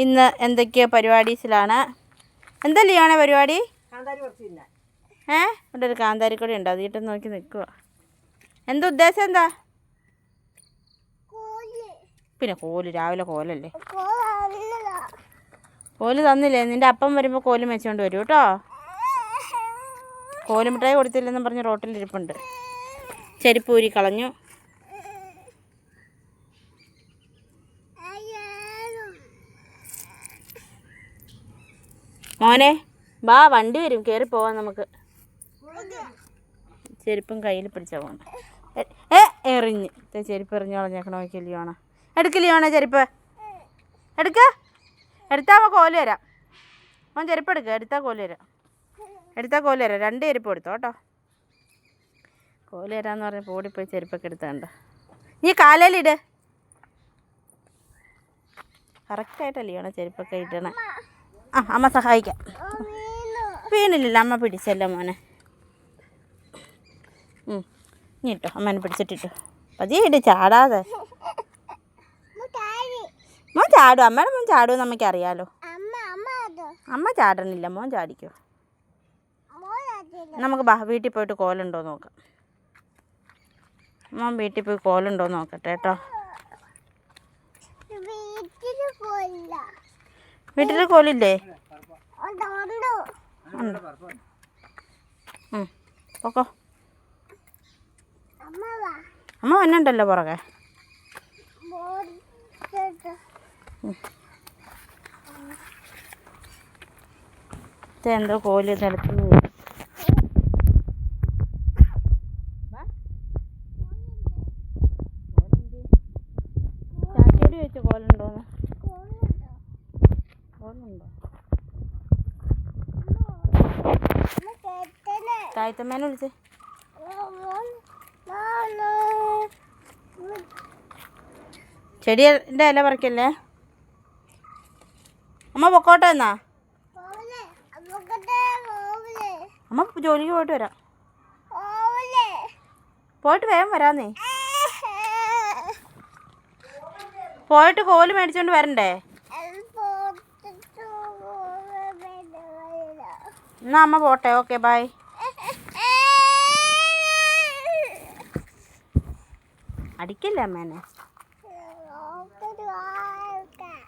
ഇന്ന് എന്തൊക്കെയോ പരിപാടീസിലാണ്. എന്താ ലിയോണേ പരിപാടി? ഇവിടെ ഒരു കാന്താരിക്കൊടി ഉണ്ട്, അതിട്ട് നോക്കി നിൽക്കുക. എന്താ ഉദ്ദേശം? എന്താ പിന്നെ കോല്? രാവിലെ കോലല്ലേ? കോല് തന്നില്ലേ? നിൻ്റെ അപ്പം വരുമ്പോൾ കോലും വെച്ചുകൊണ്ട് വരും കേട്ടോ. കോലുമിഠായി കൊടുത്തില്ലെന്നും പറഞ്ഞ് റോട്ടിലിരിപ്പുണ്ട്. ചെരുപ്പ് ഊരി കളഞ്ഞു. മോനെ വാ, വണ്ടി വരും, കയറി പോവാം നമുക്ക്. ചെരുപ്പും കയ്യിൽ പിടിച്ചാൽ പോകണ്ട. എറിഞ്ഞ് ചെരുപ്പ് എറിഞ്ഞ് കളഞ്ഞേക്കണ നോക്കില്ലിയോണ. എടുക്കില്ലിയോണ ചെരുപ്പ് എടുത്താൽ കോല് തരാം. മോൻ ചെരുപ്പ് എടുക്കുക, എടുത്താൽ കോല് തരാം. രണ്ട് ചെരുപ്പ് എടുത്തോ കേട്ടോ. കോല് തരാമെന്ന് പറഞ്ഞ് ഓടിപ്പോയി ചെരുപ്പൊക്കെ എടുത്താണ്ടോ. നീ കാലയിലിട്. കറക്റ്റായിട്ടല്ലിയോണ ചെരുപ്പൊക്കെ ഇടണേ. അമ്മ സഹായിക്കാം. വീണില്ലല്ലോ, അമ്മ പിടിച്ചല്ലോ മോനെ. നീ ഇട്ടോ, അമ്മേനെ പിടിച്ചിട്ടിട്ടോ. പതിയെ ഇട്, ചാടാതെ. മോൻ ചാടും, അമ്മയുടെ മോൻ ചാടുമെന്ന് അമ്മയ്ക്കറിയാലോ. അമ്മ ചാടണില്ല, മോൻ ചാടിക്കോ. നമുക്ക് വീട്ടിൽ പോയിട്ട് കോലുണ്ടോ നോക്കാം. മോൻ വീട്ടിൽ പോയി കോലുണ്ടോ നോക്കട്ടെ കേട്ടോ. വീട്ടിൽ കോലില്ലേ? ഓക്കോ, അമ്മ വന്നുണ്ടല്ലോ പുറകെ. എന്തോ കോല് നിലത്തുനിന്ന് ചാച്ചോടി വെച്ച് കോലുണ്ടോന്ന്. കോലുണ്ടോ? തായത്തമ്മേനെ വിളിച്ചേ. ചെടിയുടെ ഇല പറിക്കല്ലേ. അമ്മ പൊക്കോട്ടെ എന്നാ. അമ്മ ജോലിക്ക് പോയിട്ട് വരാം. പോയിട്ട് വേഗം വരാന്നേ. പോയിട്ട് കോല് മേടിച്ചോണ്ട് വരണ്ടേ? എന്നാ അമ്മ പോട്ടെ. Okay, bye. അടിക്കില്ല അമ്മേനെ.